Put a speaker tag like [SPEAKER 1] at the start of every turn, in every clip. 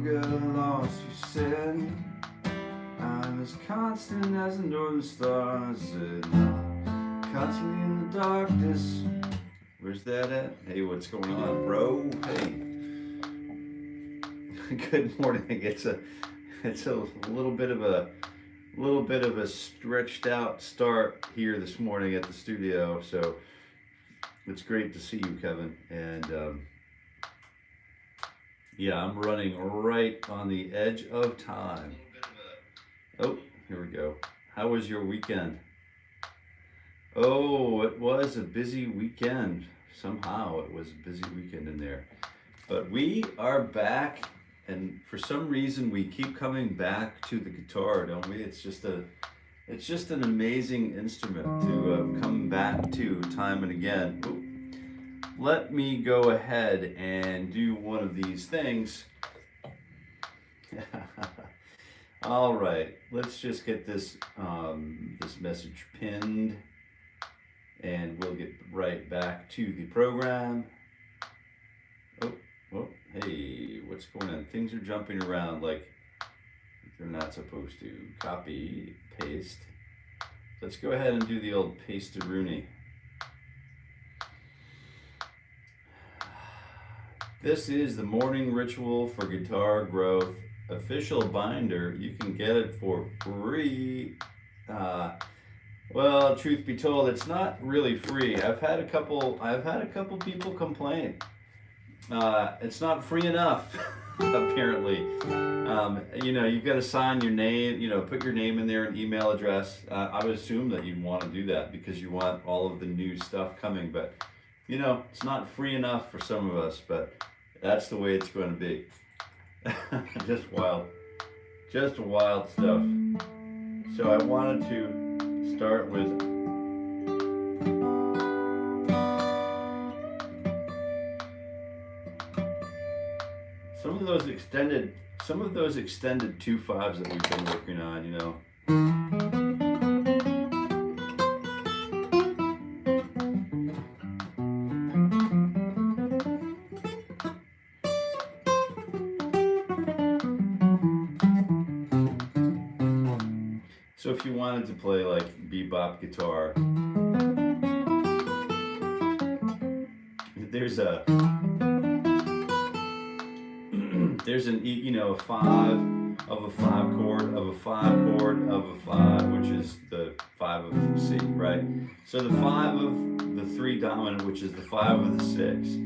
[SPEAKER 1] get lost, you said. I'm as constant as the northern stars, said. Constantly in the darkness. Where's that at? Hey, what's going on, bro? Hey. Good morning. It's a little bit of a stretched out start here this morning at the studio, so it's great to see you, Kevin. And yeah, I'm running right on the edge of time. Oh, here we go. How was your weekend? Oh, it was a busy weekend. Somehow it was a busy weekend in there. But we are back, and for some reason we keep coming back to the guitar, don't we? It's just an amazing instrument to come back to time and again. Ooh. Let me go ahead and do one of these things. All right, let's just get this this message pinned, and we'll get right back to the program. Oh, hey, what's going on? Things are jumping around like they're not supposed to. Copy, paste. Let's go ahead and do the old paste-a-rooney. This is the Morning Ritual for Guitar Growth official binder. You can get it for free. Well, truth be told, it's not really free. I've had a couple people complain. It's not free enough, apparently. You know, you've got to sign your name, you know, put your name in there and email address. I would assume that you'd want to do that because you want all of the new stuff coming, but you know, it's not free enough for some of us, but that's the way it's going to be. Just wild stuff. So I wanted to start with some of those extended 2/5s that we've been working on, you know. So if you wanted to play like bebop guitar, there's an E, you know, a 5 of a 5 chord of a 5 chord of a 5, which is the 5 of C, right? So the 5 of the 3 dominant, which is the 5 of the 6,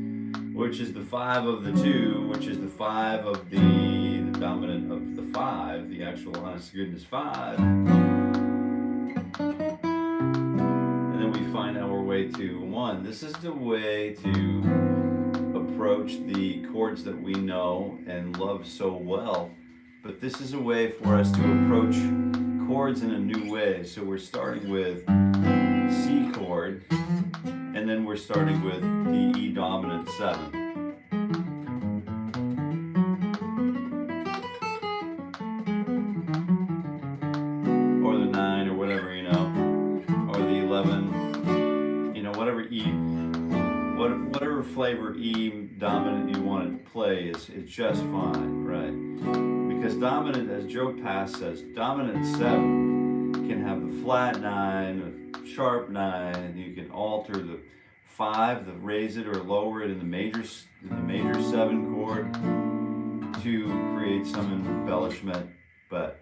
[SPEAKER 1] which is the 5 of the 2, which is the 5 of the dominant of the 5, the actual honest to goodness 5. And then we find our way to 1. This is the way to approach the chords that we know and love so well, but this is a way for us to approach chords in a new way. So we're starting with C chord, and then we're starting with the E dominant 7. Or the 9 or whatever, you know, or the 11, you know, whatever E, whatever flavor E dominant you want to play is just fine, right? Because dominant, as Joe Pass says, dominant 7 can have the flat 9, the sharp 9, and you can alter the 5, the raise it or lower it in the major 7 chord to create some embellishment, but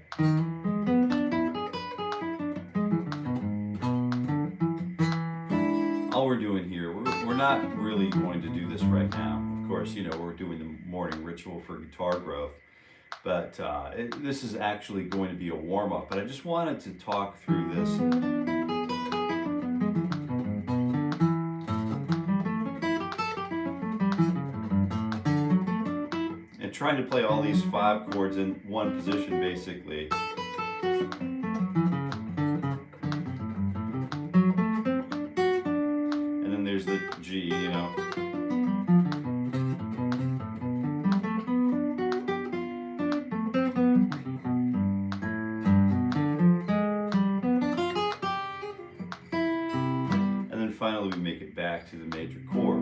[SPEAKER 1] all we're doing here, we're not really going to do this right now. Of course, you know, we're doing the morning ritual for guitar growth, but this is actually going to be a warm-up. But I just wanted to talk through this. And trying to play all these 5 chords in one position, basically. There's the G, you know. And then finally we make it back to the major chord.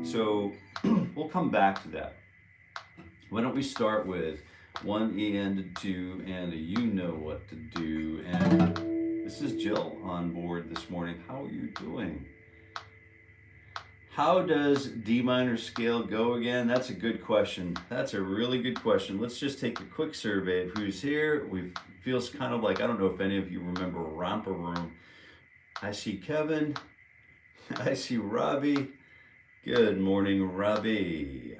[SPEAKER 1] So we'll come back to that. Why don't we start with 1 E and a 2 and a you know what to do. And this is Jill on board this morning. How are you doing? How does D minor scale go again? That's a good question. That's a really good question. Let's just take a quick survey of who's here. Feels kind of like, I don't know if any of you remember Romper Room. I see Kevin. I see Robbie. Good morning, Robbie.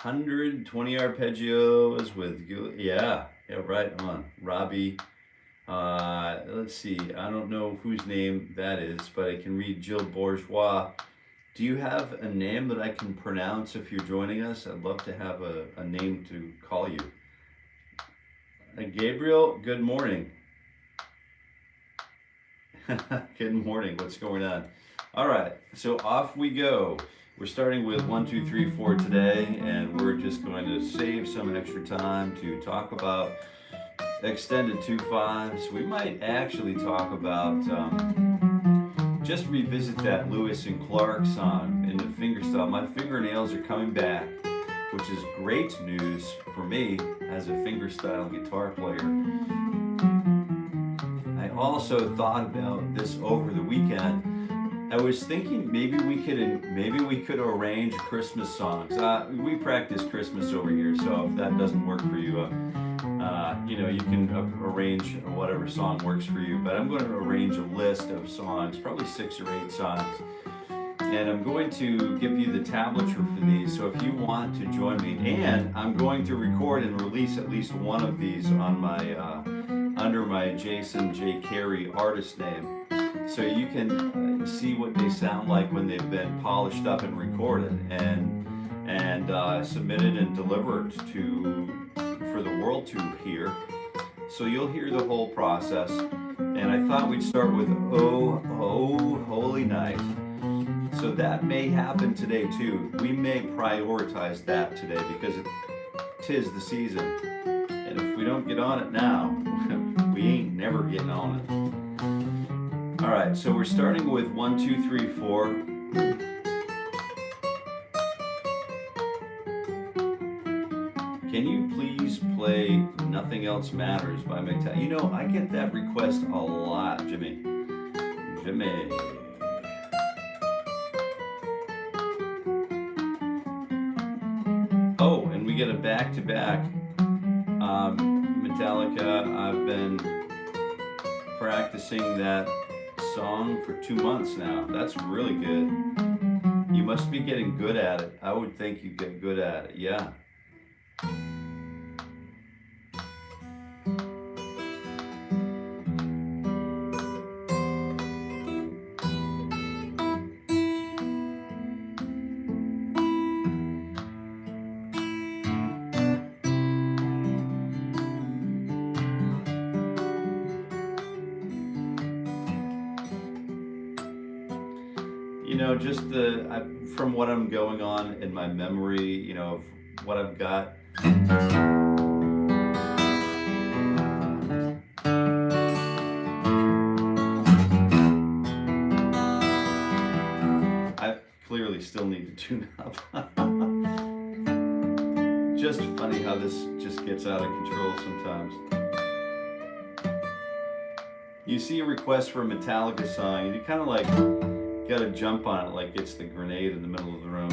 [SPEAKER 1] 120 arpeggios with, yeah, right on. Robbie. Let's see, I don't know whose name that is, but I can read Jill Bourgeois. Do you have a name that I can pronounce if you're joining us? I'd love to have a name to call you. Gabriel, good morning. Good morning, what's going on? All right, so off we go. We're starting with 1, 2, 3, 4 today, and we're just going to save some extra time to talk about extended 2/5s. We might actually talk about, just revisit that Lewis and Clark song in the fingerstyle. My fingernails are coming back, which is great news for me as a fingerstyle guitar player. I also thought about this over the weekend. I was thinking maybe we could arrange Christmas songs. We practice Christmas over here, so if that doesn't work for you, you know, you can arrange whatever song works for you. But I'm going to arrange a list of songs, probably 6 or 8 songs, and I'm going to give you the tablature for these. So if you want to join me, and I'm going to record and release at least one of these on my under my Jason J. Carey artist name. So you can see what they sound like when they've been polished up and recorded and submitted and delivered for the world to hear. So you'll hear the whole process. And I thought we'd start with Oh, Oh, Holy Night. So that may happen today too. We may prioritize that today because tis the season. And if we don't get on it now, we ain't never getting on it. All right, so we're starting with 1, 2, 3, 4. Can you please play Nothing Else Matters by Metallica? You know, I get that request a lot, Jimmy. Jimmy. Oh, and we get a back-to-back Metallica. I've been practicing that song for 2 months now. That's really good. You must be getting good at it. I would think you get good at it. Yeah. You know, just from what I'm going on in my memory, you know, of what I've got. I clearly still need to tune up. Just funny how this just gets out of control sometimes. You see a request for a Metallica song, and you kind of like gotta jump on it like it's the grenade in the middle of the room.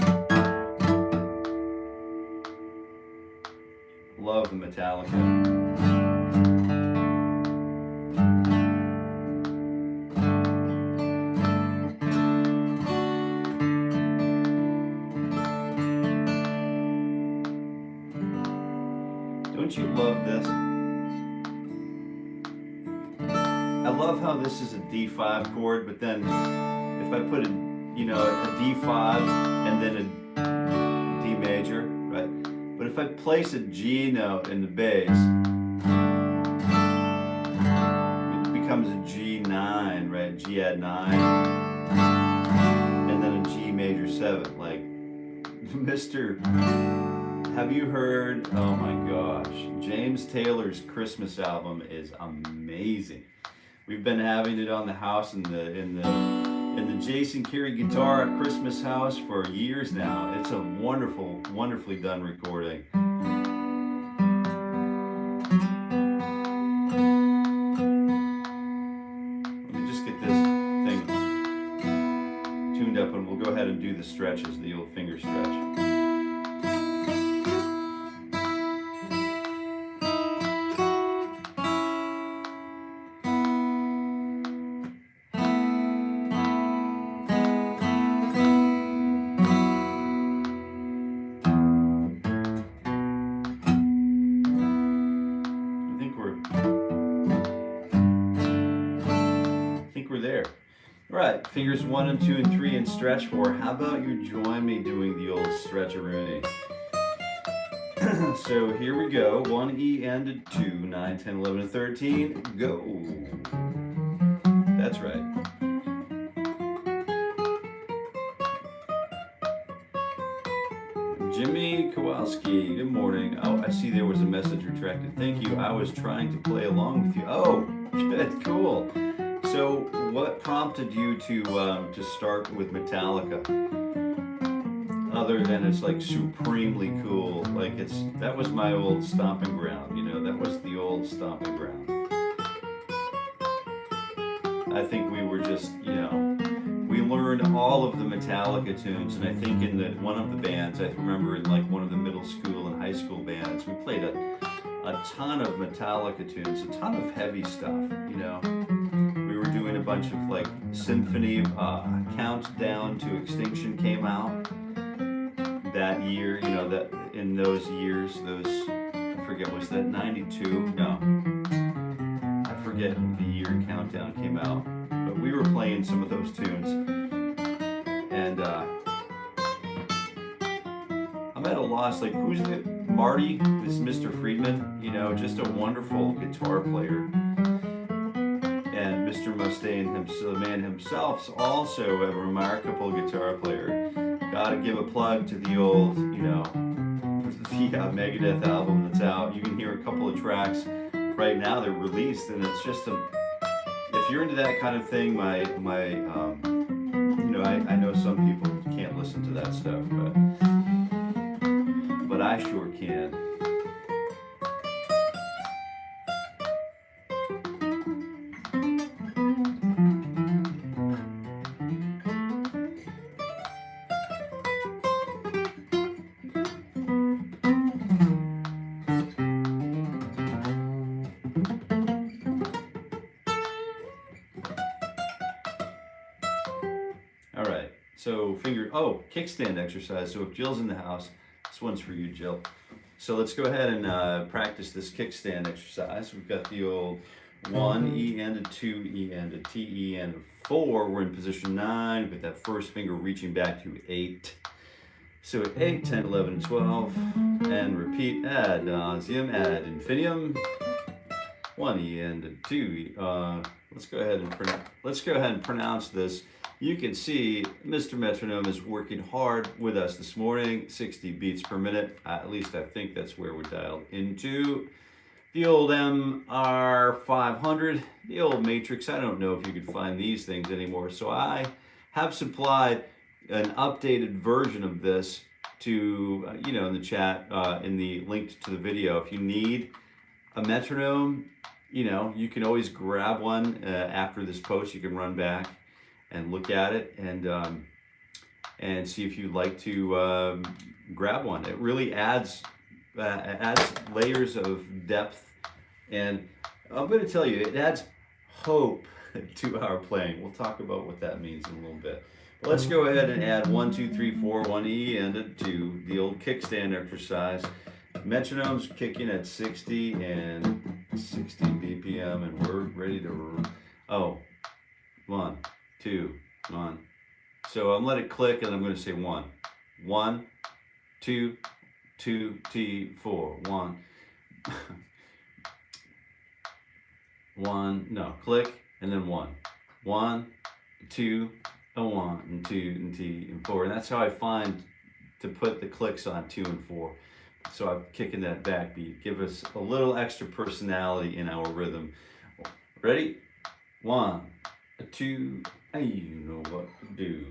[SPEAKER 1] Love the Metallica. Don't you love this? I love how this is a D5 chord, but then if I put a D5 and then a D major, right? But if I place a G note in the bass, it becomes a G9, right? G add 9, and then a G major 7. Like, Mr. Have you heard? Oh my gosh, James Taylor's Christmas album is amazing. We've been having it on the house in the Jason Carey guitar at Christmas house for years now. It's a wonderfully done recording. the stretches, the old finger stretch. There. Right, fingers 1 and 2 and 3 in stretch 4. How about you join me doing the old stretch-a-rooney? So here we go. 1 E and a 2, 9, 10, 11, and 13. Go. That's right. Jimmy Kowalski, good morning. Oh, I see there was a message retracted. Thank you. I was trying to play along with you. Oh, good, cool. So, what prompted you to start with Metallica? Other than it's like supremely cool, like that was my old stomping ground. You know, that was the old stomping ground. I think we were just, you know, we learned all of the Metallica tunes, and I think in one of the bands, I remember in like one of the middle school and high school bands, we played a ton of Metallica tunes, a ton of heavy stuff. You know. Doing a bunch of like symphony. Countdown to Extinction came out that year. You know, that in those years, I forget, was that 92? No, I forget the year Countdown came out, but we were playing some of those tunes, and I'm at a loss. Like, who's it? Marty, this Mr. Friedman. You know, just a wonderful guitar player. And Mr. Mustaine, the man himself, is also a remarkable guitar player. Gotta give a plug to the old, you know, the Megadeth album that's out. You can hear a couple of tracks right now. They're released, and it's just if you're into that kind of thing, you know, I know some people can't listen to that stuff, but I sure can. So kickstand exercise. So if Jill's in the house, this one's for you, Jill. So let's go ahead and practice this kickstand exercise. We've got the old 1 E and a 2 E and a T E and a 4. We're in position 9 with that first finger reaching back to 8. So 8, 10, 11, 12, and repeat ad nauseum, ad infinitum. 1 E and a 2 E. Let's go ahead and pronounce this. You can see Mr. Metronome is working hard with us this morning, 60 beats per minute. At least I think that's where we're dialed into. The old MR500, the old Matrix. I don't know if you could find these things anymore. So I have supplied an updated version of this to, you know, in the chat, in the link to the video. If you need a metronome, you know, you can always grab one after this post. You can run back and look at it and see if you'd like to grab one. It really adds layers of depth, and I'm going to tell you, it adds hope to our playing. We'll talk about what that means in a little bit. But let's go ahead and add 1, 2, 3, 4, 1 E and a 2, the old kickstand exercise. Metronome's kicking at 60 and 60 BPM, and we're ready to, 1, 2, 1. So I'm let it click, and I'm going to say 1, 1, 2, 2, T, 4, 1. 1, no, click, and then 1, 1, 2, a 1, and 2, and T, and 4. And that's how I find to put the clicks on 2 and 4. So I'm kicking that backbeat. Give us a little extra personality in our rhythm. Ready? 1, 2, and you know what to do.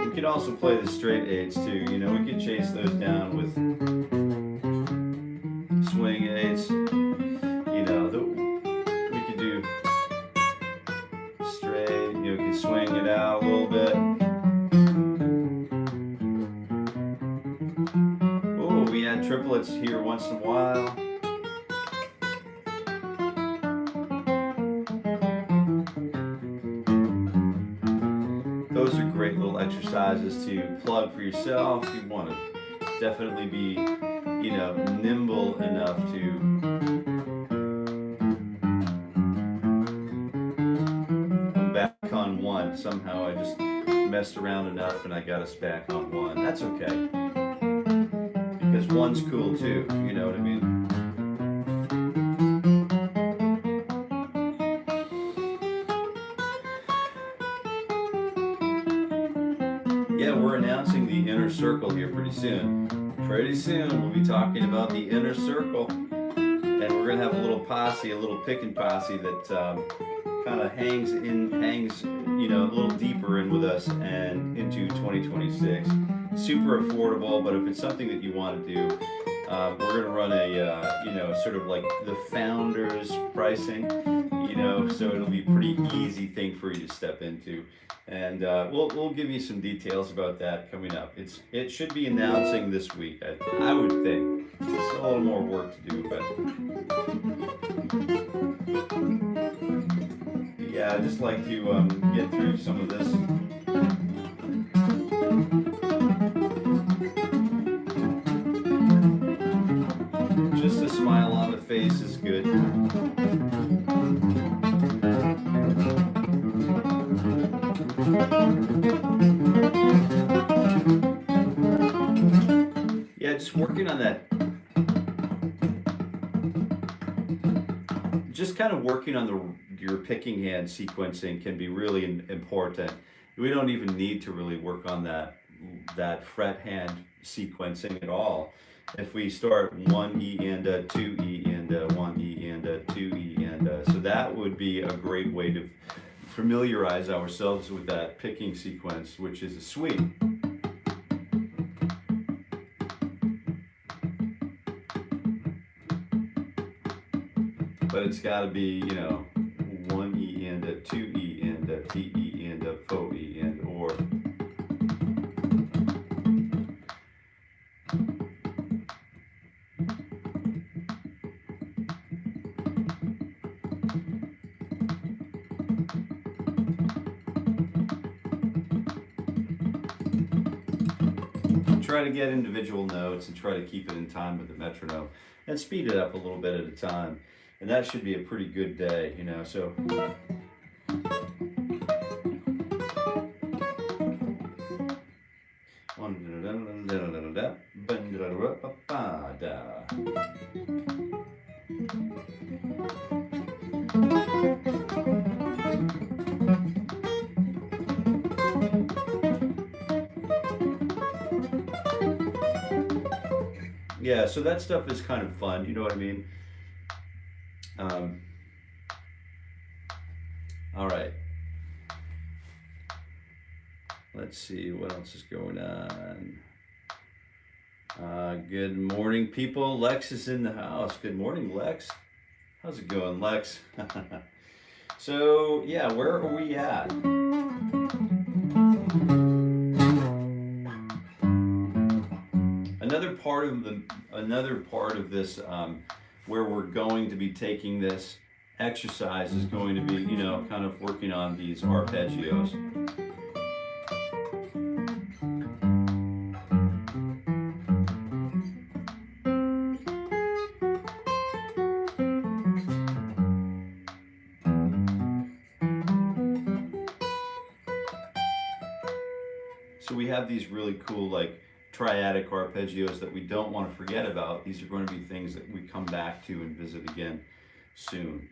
[SPEAKER 1] We could also play the straight 8s too. You know, we could chase those down with swing 8s. You know, triplets here once in a while. Those are great little exercises to plug for yourself. You want to definitely be, you know, nimble enough to come back on one. Somehow I just messed around enough and I got us back on one. That's okay. Because one's cool too, you know what I mean? Yeah, we're announcing the inner circle here pretty soon. Pretty soon we'll be talking about the inner circle. And we're going to have a little posse, a little picking posse that kind of hangs, you know, a little deeper in with us and into 2026. Super affordable, but if it's something that you want to do, we're going to run a, you know, sort of like the founders pricing, you know, so it'll be a pretty easy thing for you to step into. And we'll give you some details about that coming up. It should be announcing this week, I would think. It's a little more work to do, but yeah, I just like to get through some of this. Just a smile on the face is good. Yeah, just working on that. Just kind of working on your picking hand sequencing can be really important. We don't even need to really work on that fret hand sequencing at all. If we start 1 E and a 2 E and a 1 E and a 2 E and a, so that would be a great way to familiarize ourselves with that picking sequence, which is a suite. But it's got to be, you know, 1 E and a 2 E and a T E and a faux E and or. Try to get individual notes and try to keep it in time with the metronome and speed it up a little bit at a time. And that should be a pretty good day, you know, so. Yeah, so that stuff is kind of fun, you know what I mean? All right. Let's see what else is going on. Good morning, people. Lex is in the house. Good morning, Lex. How's it going, Lex? So, yeah, where are we at? Another part of this where we're going to be taking this exercise is going to be, you know, kind of working on these arpeggios. So we have these really cool, like, triadic arpeggios that we don't want to forget about. These are going to be things that we come back to and visit again soon.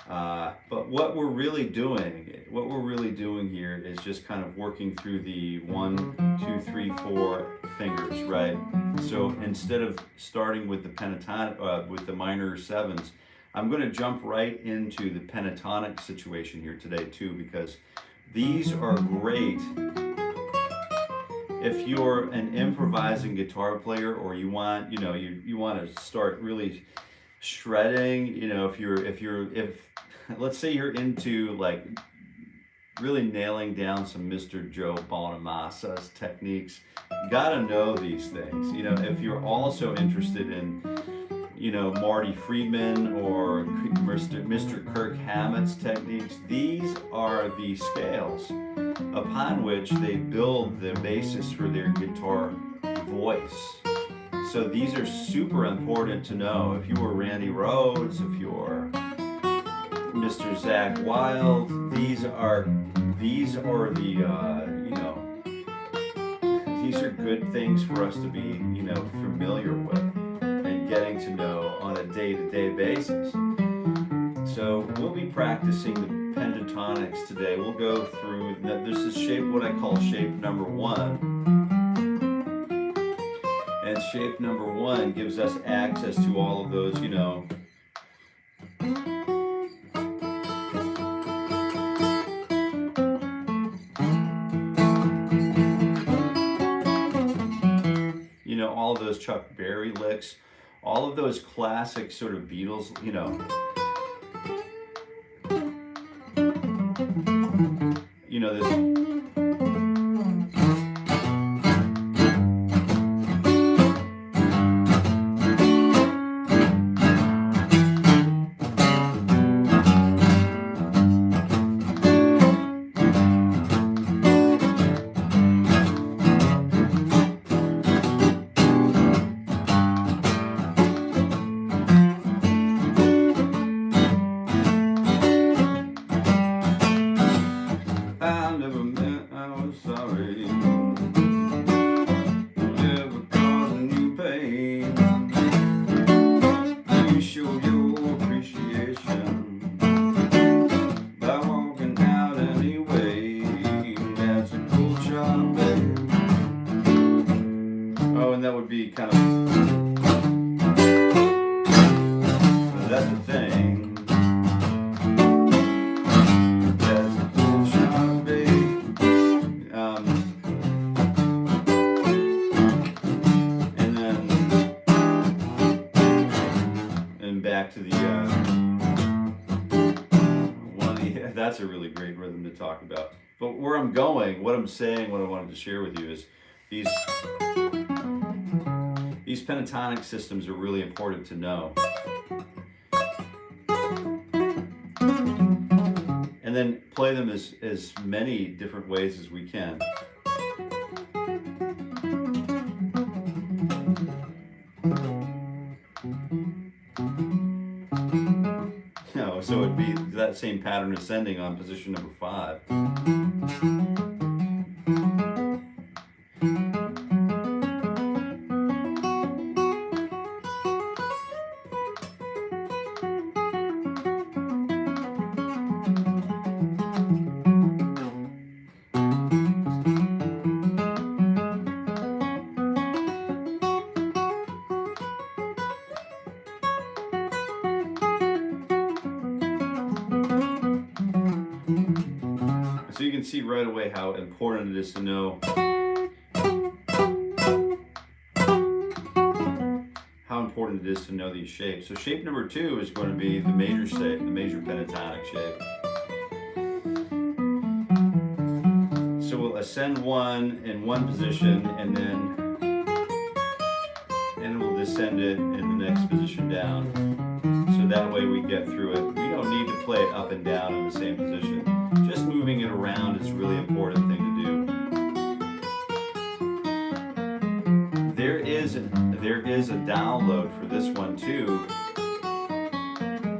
[SPEAKER 1] But what we're really doing here is just kind of working through the 1, 2, 3, 4 fingers, right? So instead of starting with the pentatonic, with the minor sevens, I'm going to jump right into the pentatonic situation here today too, because these are great if you're an improvising guitar player, or you want, you know, you want to start really shredding, you know, if let's say you're into like really nailing down some Mr. Joe Bonamassa's techniques. You gotta know these things. You know, if you're also interested in, you know, Marty Friedman or Mr. Kirk Hammett's techniques, these are the scales upon which they build the basis for their guitar voice. So these are super important to know. If you were Randy Rhoads, if you're Mr. Zach Wilde, these are the you know, these are good things for us to be, you know, familiar with and getting to know on a day-to-day basis. So we'll be practicing the pentatonics today. We'll go through, there's this shape, what I call shape number 1. And shape number 1 gives us access to all of those, you know, all of those Chuck Berry licks, all of those classic sort of Beatles, you know, this. That's a really great rhythm to talk about. But where I'm going, what I'm saying, what I wanted to share with you is these pentatonic systems are really important to know. And then play them as many different ways as we can. So it'd be that same pattern ascending on position number 5. So you can see right away how important it is to know these shapes. So shape number 2 is going to be the major shape, the major pentatonic shape. So we'll ascend 1 in one position and we'll descend it in the next position down. So that way we get through it. We don't need to play it up and down in the same position. Just moving it around is a really important thing to do. There is a download for this one too.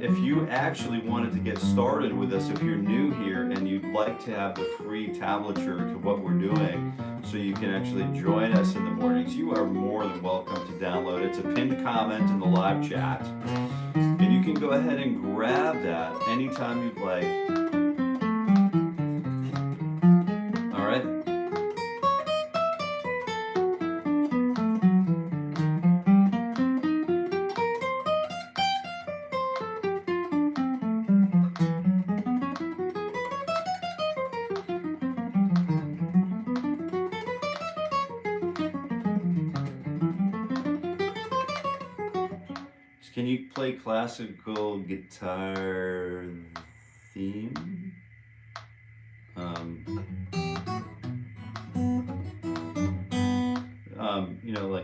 [SPEAKER 1] If you actually wanted to get started with us, if you're new here and you'd like to have the free tablature to what we're doing so you can actually join us in the mornings, you are more than welcome to download. It's a pinned comment in the live chat. And you can go ahead and grab that anytime you'd like. All right. Can you play classical guitar theme?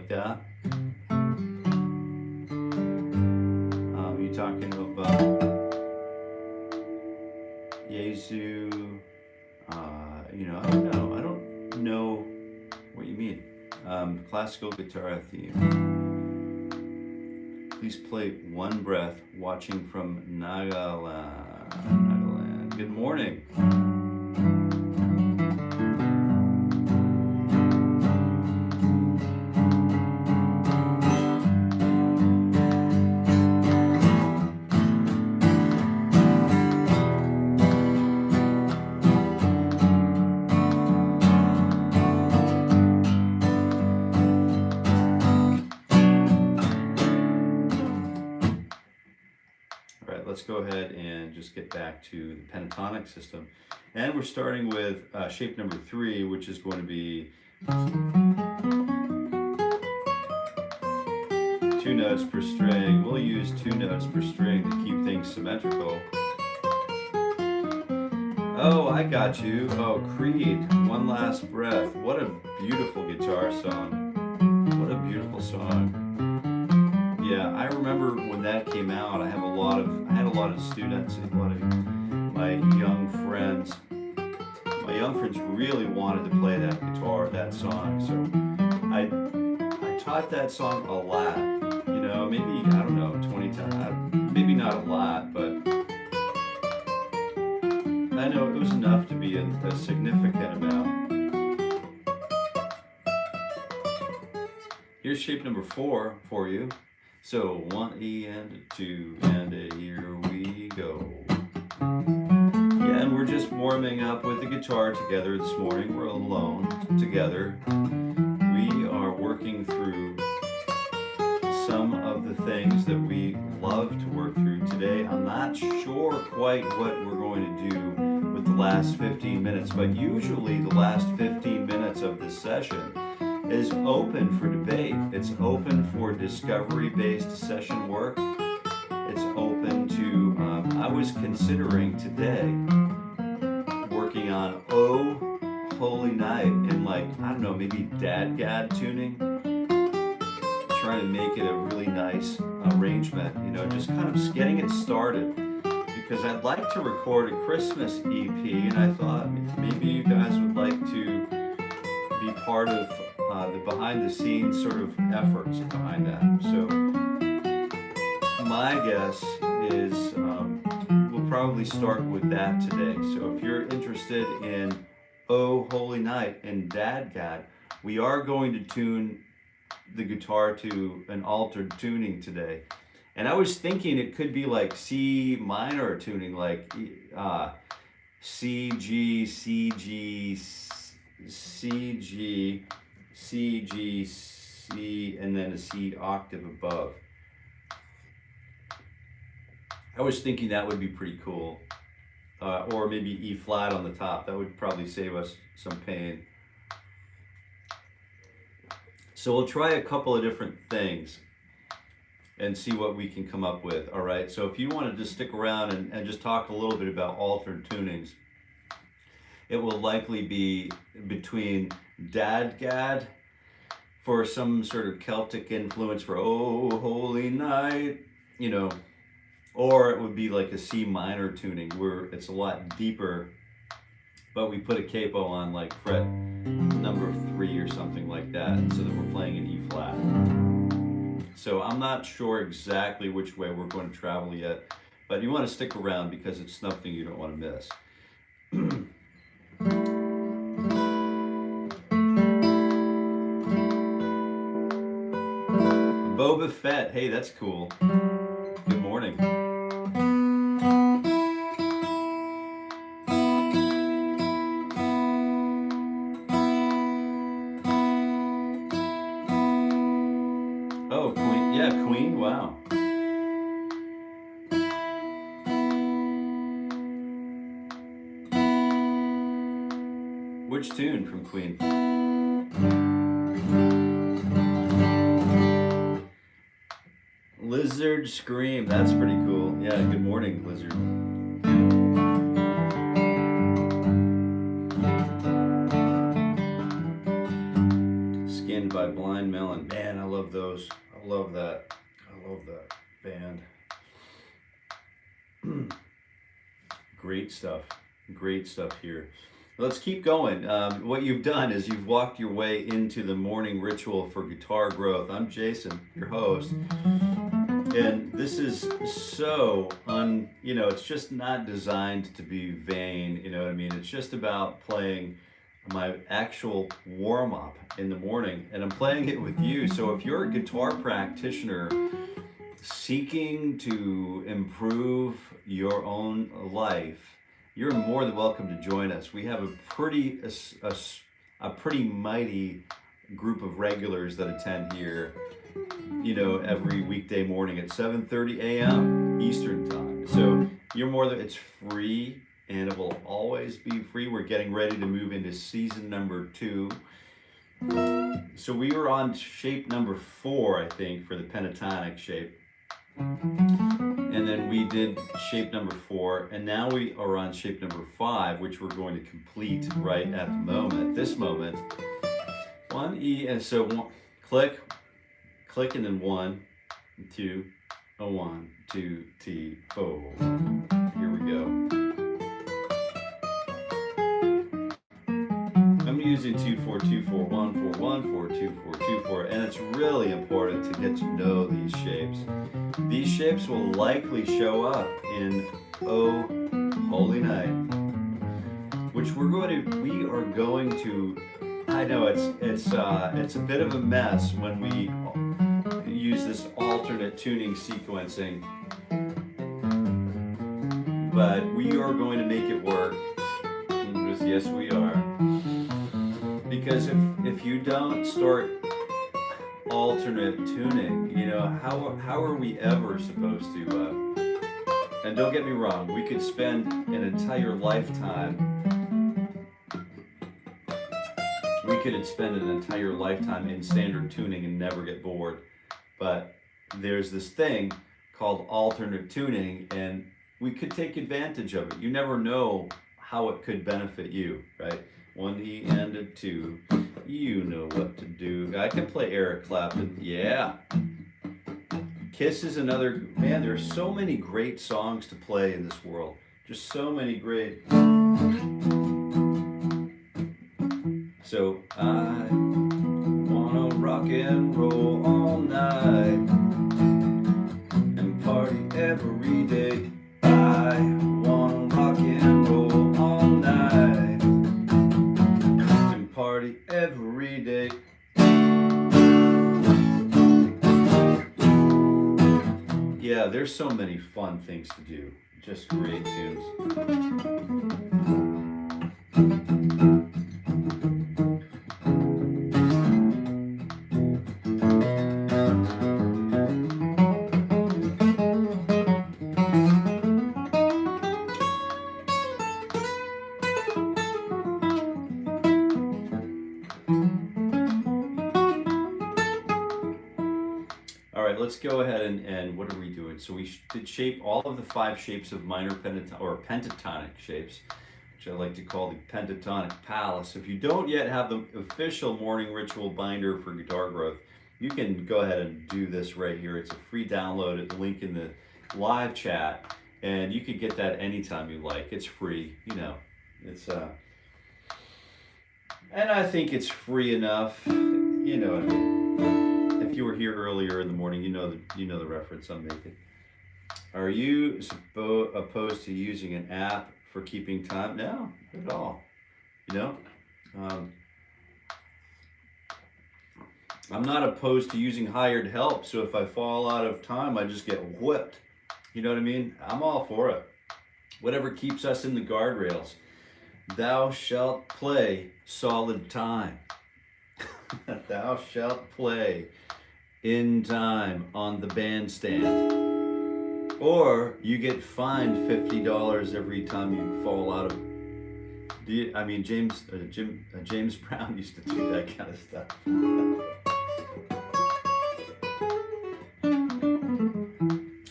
[SPEAKER 1] that. You talking about Yezu? You know, I don't know what you mean. Classical guitar theme. Please play One Breath, watching from Nagaland. Good morning. Let's go ahead and just get back to the pentatonic system. And we're starting with shape number 3, which is going to be 2 notes per string. We'll use 2 notes per string to keep things symmetrical. Oh, I got you. Oh, Creed, One Last Breath. What a beautiful guitar song. What a beautiful song. Yeah, I remember when that came out. I had a lot of students, a lot of my young friends. My young friends really wanted to play that guitar, that song. So I taught that song a lot. You know, maybe, I don't know, 20 times. Maybe not a lot, but I know it was enough to be a significant amount. Here's shape number 4 for you. So 1 E and a 2 and a here we go. Yeah, and we're just warming up with the guitar together this morning. We're alone together. We are working through some of the things that we love to work through today. I'm not sure quite what we're going to do with the last 15 minutes, but usually the last 15 minutes of this session is open for debate. It's open for discovery-based session work. It's open to, I was considering today working on Oh Holy Night in, like, I don't know, maybe DADGAD tuning. Trying to make it a really nice arrangement, you know, just kind of getting it started. Because I'd like to record a Christmas EP, and I thought maybe you guys would like to be part of the behind-the-scenes sort of efforts behind that. So my guess is we'll probably start with that today. So if you're interested in Oh Holy Night and DADGAD, we are going to tune the guitar to an altered tuning today. And I was thinking it could be like C minor tuning, like C, G, C, G, C, G, C, G, C, and then a C octave above. I was thinking that would be pretty cool. Or maybe E flat on the top. That would probably save us some pain. So we'll try a couple of different things and see what we can come up with. All right, so if you want to just stick around and just talk a little bit about altered tunings, it will likely be between DADGAD for some sort of Celtic influence for Oh Holy Night, you know, or it would be like a C minor tuning where it's a lot deeper, but we put a capo on like fret number 3 or something like that, so that we're playing in E flat. So I'm not sure exactly which way we're going to travel yet, but you want to stick around because it's something you don't want to miss. Boba Fett, hey, that's cool. Good morning. Oh, Queen, yeah, Queen, wow. Which tune from Queen? Lizard Scream, that's pretty cool. Yeah, good morning, Lizard. Skinned by Blind Melon. Man, I love those. I love that. I love that band. Great stuff. Great stuff here. Let's keep going. What you've done is you've walked your way into the morning ritual for guitar growth. I'm Jason, your host. And this is so it's just not designed to be vain, you know what I mean? It's just about playing my actual warm-up in the morning, and I'm playing it with you. So if you're a guitar practitioner seeking to improve your own life, you're more than welcome to join us. We have a pretty mighty group of regulars that attend here, every weekday morning at 7:30 a.m. Eastern time. So it's free, and it will always be free. We're getting ready to move into season number 2. So we were on shape number 4, I think, for the pentatonic shape. And then we did shape number 4, and now we are on shape number 5, which we're going to complete right at the moment, this moment. 1 E, and so click, and then 1, 2, 1, 2, T, 4. Here we go. I'm using 2 4 2 4 1 4 1 4 2 4 2 4, and it's really important to get to know these shapes. These shapes will likely show up in Oh Holy Night, which we are going to. I know it's a bit of a mess when we use this alternate tuning sequencing, but we are going to make it work. Yes, we are. Because if you don't start alternate tuning, how are we ever supposed to? And don't get me wrong, we could spend an entire lifetime. We could spend an entire lifetime in standard tuning and never get bored. But there's this thing called alternate tuning, and we could take advantage of it. You never know how it could benefit you, right? 1 E and a 2, you know what to do. I can play Eric Clapton, yeah. Kiss is another, man, there are so many great songs to play in this world. Just so many great. So I wanna rock and roll all night and party every day. I wanna rock and roll all night and party every day. Yeah, there's so many fun things to do. Just great tunes. Let's go ahead and what are we doing? So we did shape all of the 5 shapes of minor pentatonic shapes, which I like to call the Pentatonic Palace. If you don't yet have the official morning ritual binder for guitar growth, you can go ahead and do this right here. It's a free download at the link in the live chat, and you can get that anytime you like. It's free, it's and I think it's free enough, If you were here earlier in the morning, you know the reference I'm making. Are you opposed to using an app for keeping time? No, not at all. I'm not opposed to using hired help. So if I fall out of time, I just get whipped. You know what I mean? I'm all for it. Whatever keeps us in the guardrails. Thou shalt play solid time. Thou shalt play in time on the bandstand, or you get fined $50 every time you fall out of. James Brown used to do that kind of stuff.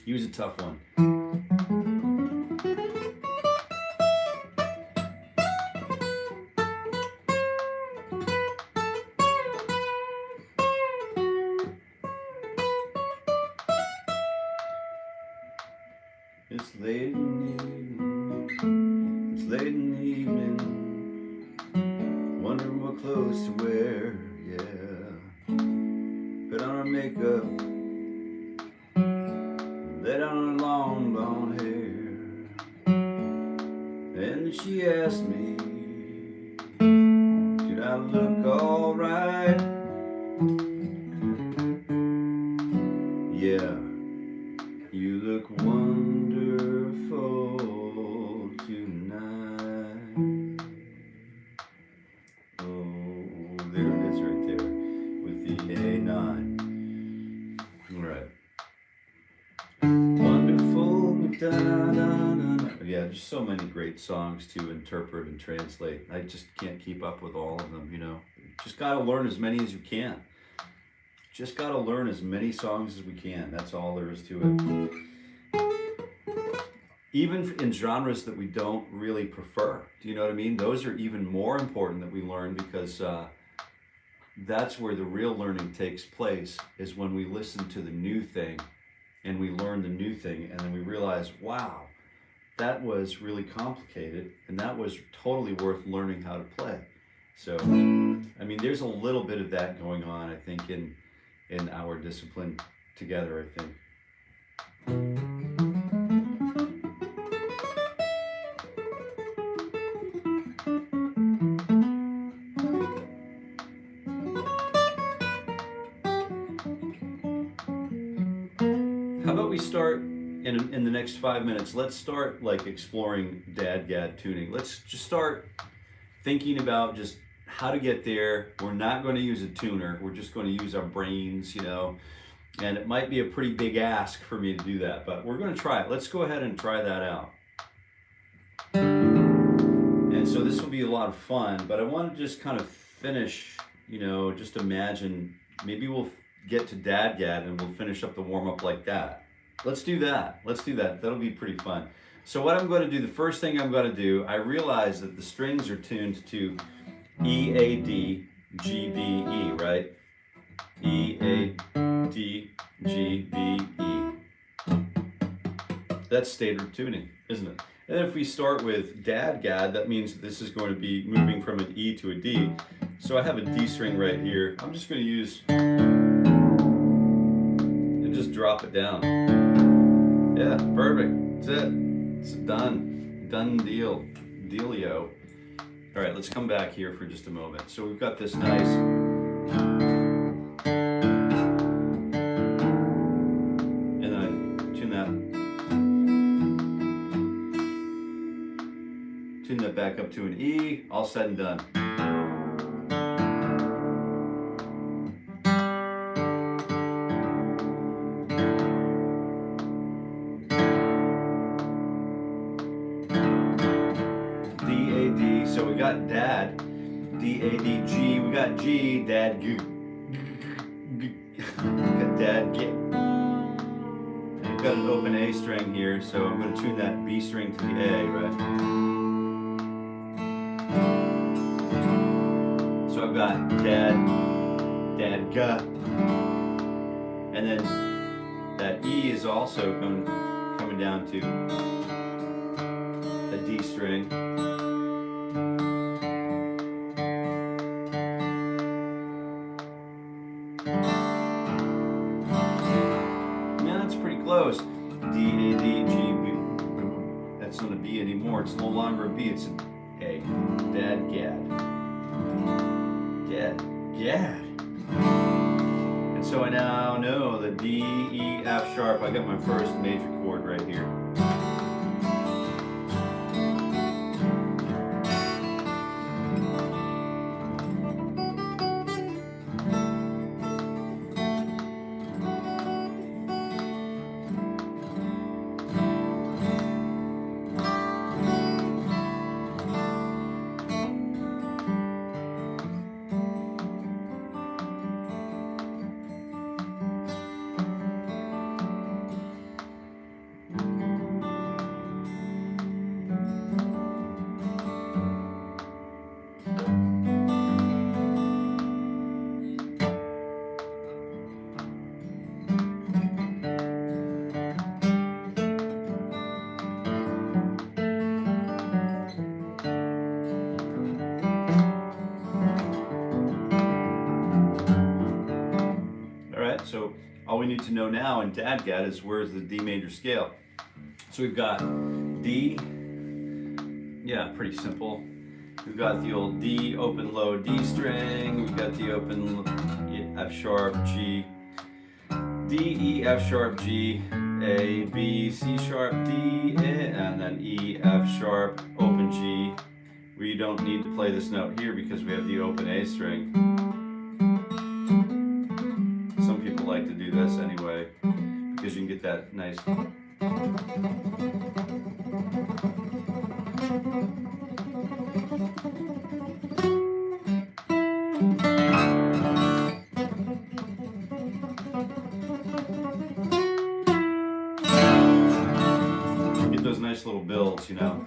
[SPEAKER 1] He was a tough one. It's late in the evening. It's late in the evening. Wondering what clothes to wear. Yeah. Put on her makeup. Let on her long blonde hair. And she asked me, did I look alright? Yeah, you look wonderful tonight. Oh, there it is right there with the A9. All right. Wonderful, da-da-da-da-da. Yeah, there's so many great songs to interpret and translate. I just can't keep up with all of them, you know. Just gotta learn as many as you can. Just gotta learn as many songs as we can. That's all there is to it. Even in genres that we don't really prefer, do you know what I mean? Those are even more important that we learn, because that's where the real learning takes place, is when we listen to the new thing and we learn the new thing, and then we realize, wow, that was really complicated, and that was totally worth learning how to play. So, I mean, there's a little bit of that going on, I think, in our discipline together, I think. How about we start in the next 5 minutes? Let's start like exploring DADGAD tuning. Let's just start thinking about just how to get there. We're not going to use a tuner. We're just going to use our brains, you know. And it might be a pretty big ask for me to do that, but we're going to try it. Let's go ahead and try that out. And so this will be a lot of fun, but I want to just kind of finish, you know, just imagine, maybe we'll get to DADGAD and we'll finish up the warm-up like that. Let's do that. Let's do that. That'll be pretty fun. So what I'm going to do, the first thing I'm going to do, I realize that the strings are tuned to E, A, D, G, B, E, right? E, A, D, G, B, E. That's standard tuning, isn't it? And if we start with DADGAD, that means this is going to be moving from an E to a D. So I have a D string right here. I'm just going to use and just drop it down. Yeah, perfect. That's it. It's done. Done deal. Dealio. All right, let's come back here for just a moment. So we've got this nice. And then I tune that back up to an E, all said and done. So we got DAD, D, A, D, G, we got G, DAD, G, we got DAD, G. And we've got an open A string here, so I'm going to tune that B string to the A, right? So I've got DAD, DAD, G, and then that E is also coming down to a D string. Close. D, A, D, G, B. That's not a B anymore. It's no longer a B. It's an A. DADGAD. DADGAD. And so I now know that D, E, F sharp. I got my first major chord right here. all we need to know now in DADGAD is where's the D major scale. So we've got D, yeah, pretty simple. We've got the old D, open low D string, we've got the open F sharp, G, D, E, F sharp, G, A, B, C sharp, D, and then E, F sharp, open G. We don't need to play this note here because we have the open A string. Some people like to do this anyway because you can get that nice. Get those nice little builds, you know.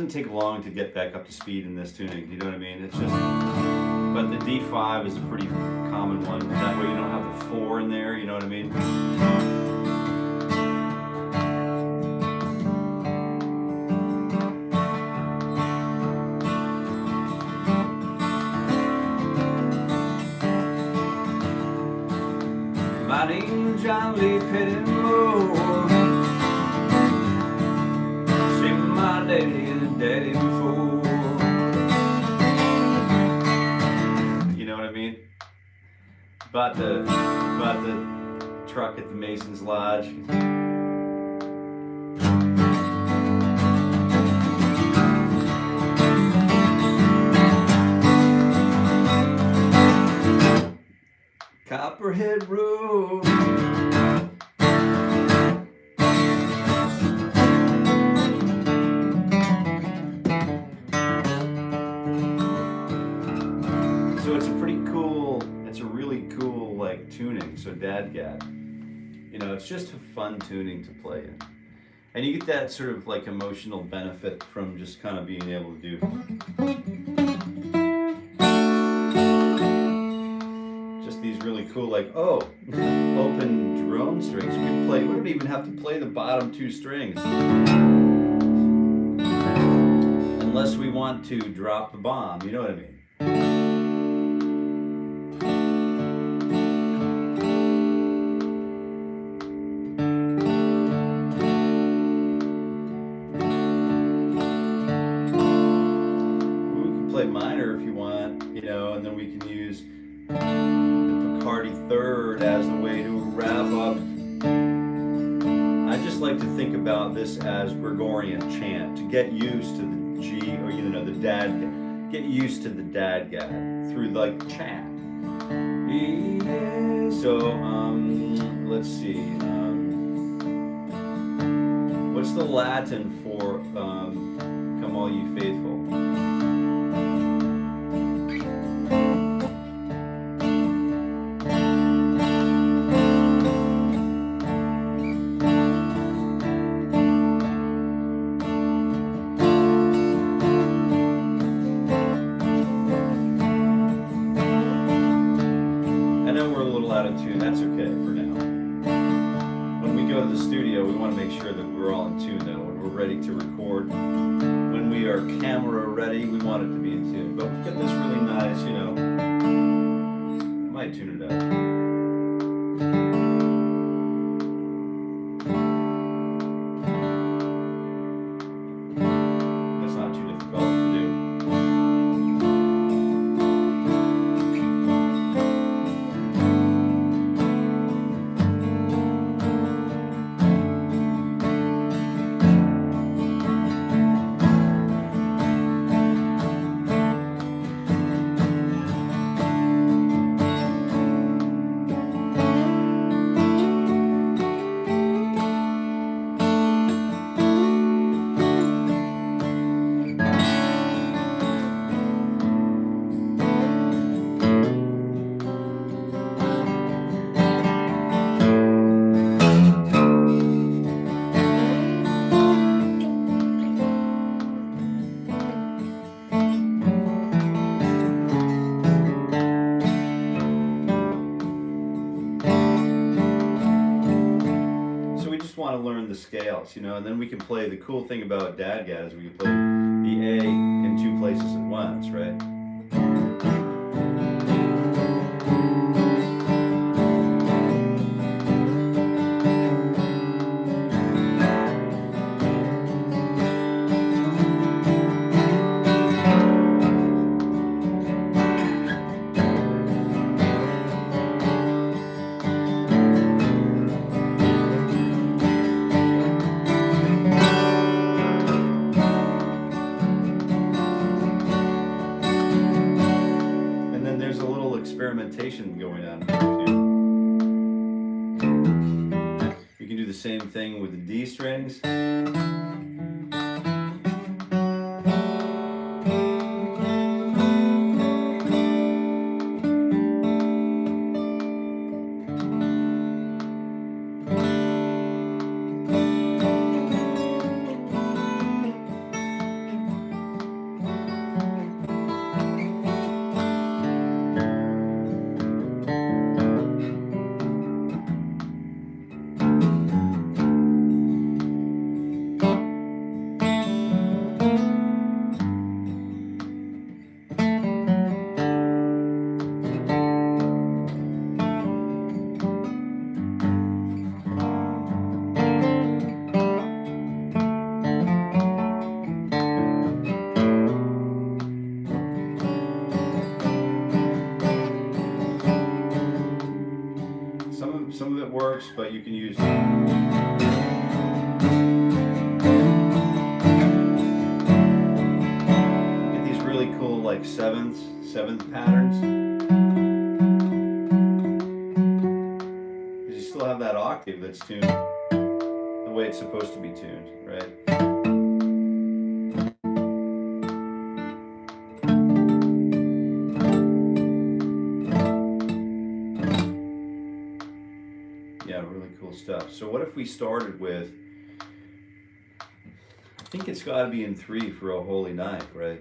[SPEAKER 1] Take long to get back up to speed in this tuning, you know what I mean? It's just, but the D5 is a pretty common one. That way you don't have the 4 in there, you know what I mean? My name's Johnny Pettimore. See my daddy and daddy before. You know what I mean? Bought the truck at the Mason's Lodge. Copperhead Road. So it's a pretty cool, it's a really cool like tuning, so DADGAD. You know, it's just a fun tuning to play in. And you get that sort of like emotional benefit from just kind of being able to do. These really cool, like, oh, open drone strings. We don't even have to play the bottom 2 strings unless we want to drop the bomb, you know what I mean? We can play minor if you want, you know, and then we can use third as the way to wrap up. I just like to think about this as Gregorian chant, to get used to the G, or you know, the DADGAD. Get used to the DADGAD through like chant. So let's see. What's the Latin for "Come all ye faithful"? That's okay for now. When we go to the studio, we want to make sure that we're all in tune though. When we're ready to record, when we are camera ready, we want it to be in tune. But we've got this really nice, you know, I might tune it up. That's not too difficult to do. the scales, you know, and then we can play. The cool thing about DADGAD is we can play the A in two places at once, right? Experimentation going on here too. We can do the same thing with the D strings. Some of it works, but you can use get these really cool like seventh patterns. Because you still have that octave that's tuned the way it's supposed to be tuned, right? Yeah, really cool stuff. So what if we started with, I think it's got to be in 3 for a holy night, right?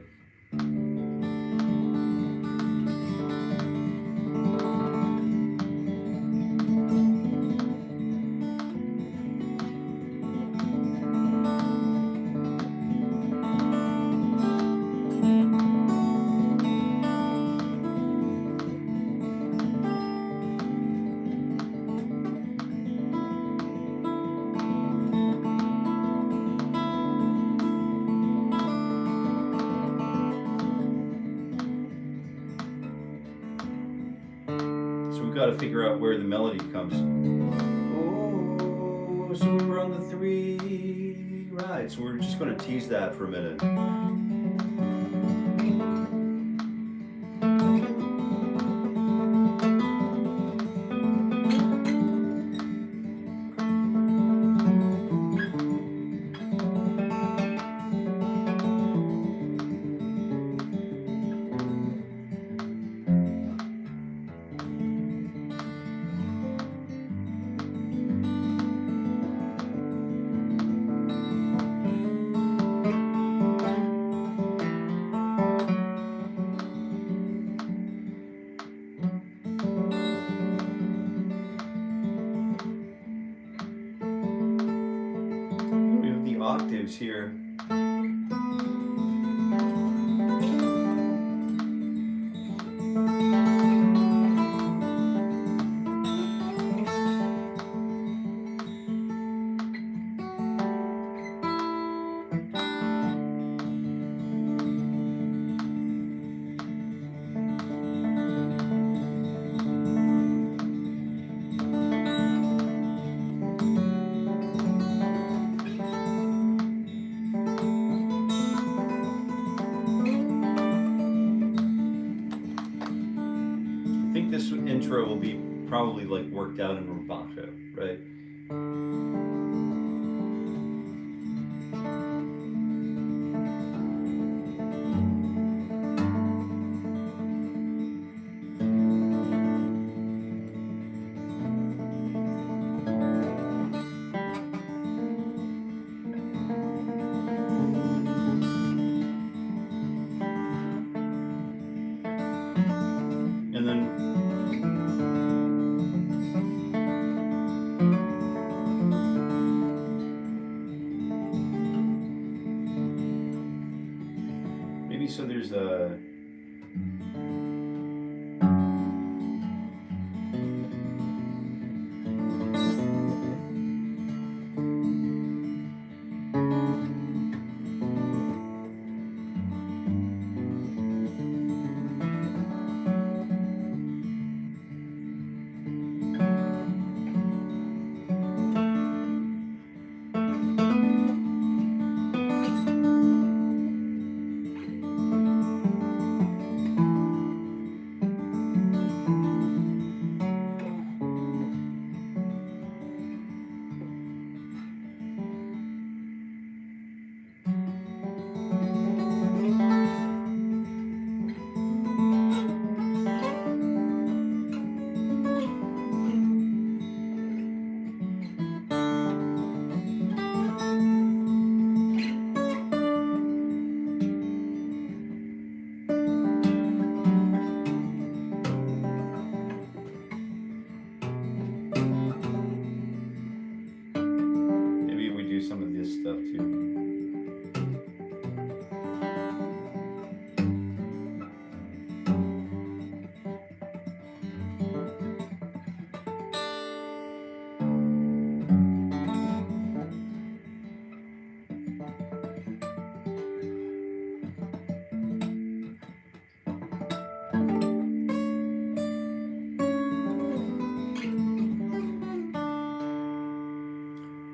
[SPEAKER 1] Got to figure out where the melody comes. Oh, so we're on the 3, right? So we're just going to tease that for a minute. Octaves here. This intro will be probably like worked out in rubato, right? And then so there's a... some of this stuff too.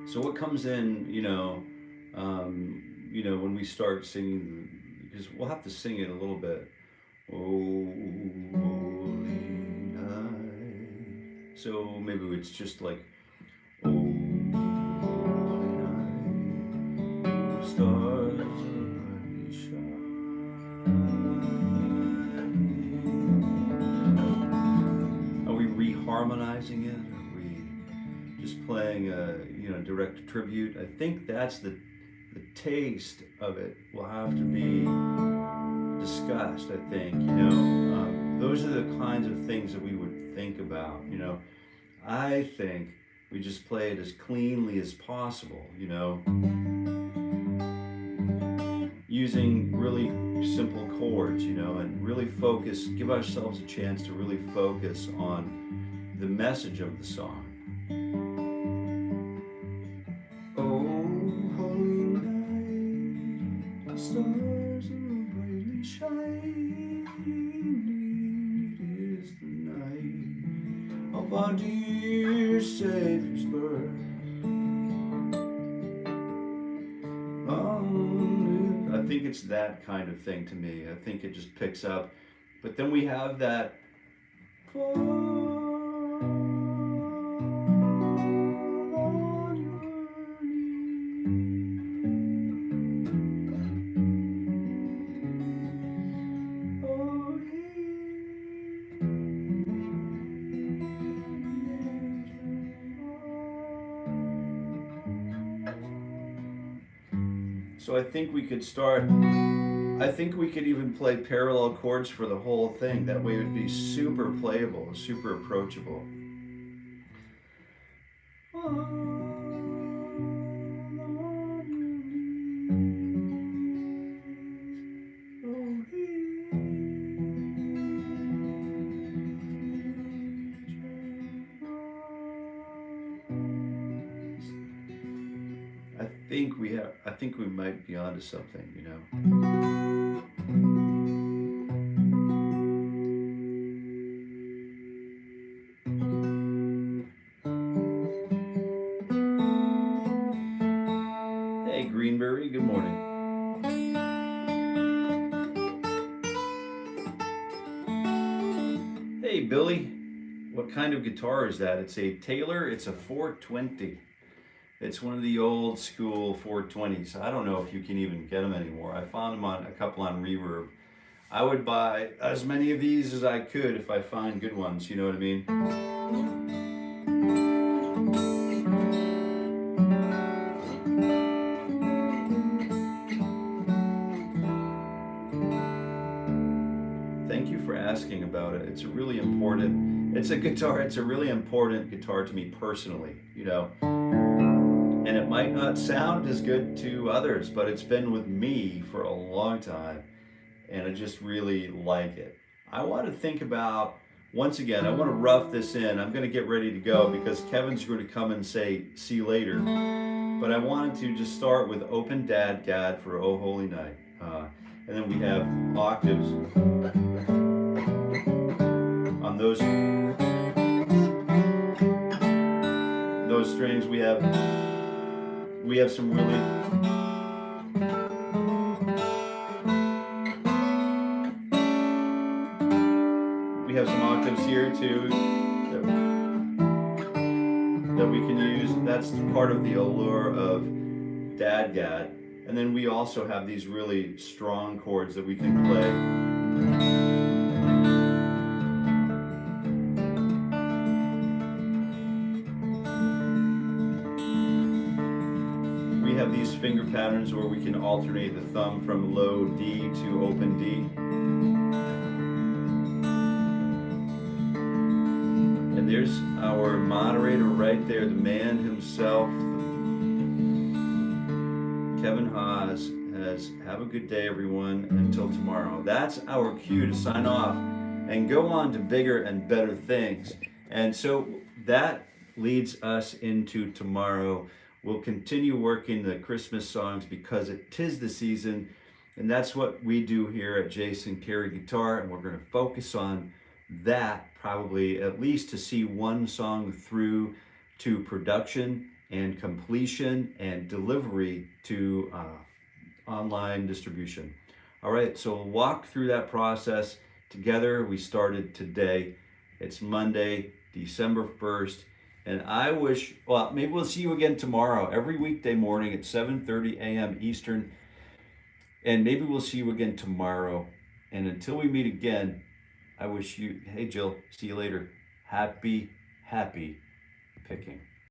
[SPEAKER 1] So what comes in, when we start singing, because we'll have to sing it a little bit. Oh, holy night. So maybe it's just like, oh, holy night, the stars are brightly shining. Are we reharmonizing it? Are we just playing a direct tribute? I think that's the taste of it will have to be discussed. I think those are the kinds of things that we would think about. I think we just play it as cleanly as possible. Using really simple chords. And really focus. Give ourselves a chance to really focus on the message of the song. Stars are brightly shining, it is the night of our dear Savior's birth. I think it's that kind of thing to me. I think it just picks up, but then we have that So I think we could even play parallel chords for the whole thing. That way it would be super playable, super approachable. I think we might be onto something, Hey, Greenberry, good morning. Hey, Billy, what kind of guitar is that? It's a Taylor, it's a 420. It's one of the old school 420s. I don't know if you can even get them anymore. I found them on a couple on Reverb. I would buy as many of these as I could if I find good ones, you know what I mean? Thank you for asking about it. It's a really important, it's a really important guitar to me personally, And it might not sound as good to others, but it's been with me for a long time. and I just really like it. I want to think about, once again, I want to rough this in. I'm going to get ready to go because Kevin's going to come and say, see you later. But I wanted to just start with open DADGAD for Oh Holy Night. And then we have octaves on those strings. We have some really some octaves here too that we can use. That's part of the allure of DADGAD. And then we also have these really strong chords that we can play. We have these finger patterns where we can alternate the thumb from low D to open D. And there's our moderator right there, the man himself, Kevin Haas. Have a good day, everyone, until tomorrow. That's our cue to sign off and go on to bigger and better things. And so that leads us into tomorrow. We'll continue working the Christmas songs because it 'tis the season, and that's what we do here at Jason Carey Guitar, and we're going to focus on that probably at least to see one song through to production and completion and delivery to online distribution. All right, so we'll walk through that process together. We started today. It's Monday, December 1st, and I wish, well, maybe we'll see you again tomorrow, every weekday morning at 7:30 a.m. Eastern, and maybe we'll see you again tomorrow. And until we meet again, I wish you, hey Jill, see you later. Happy picking.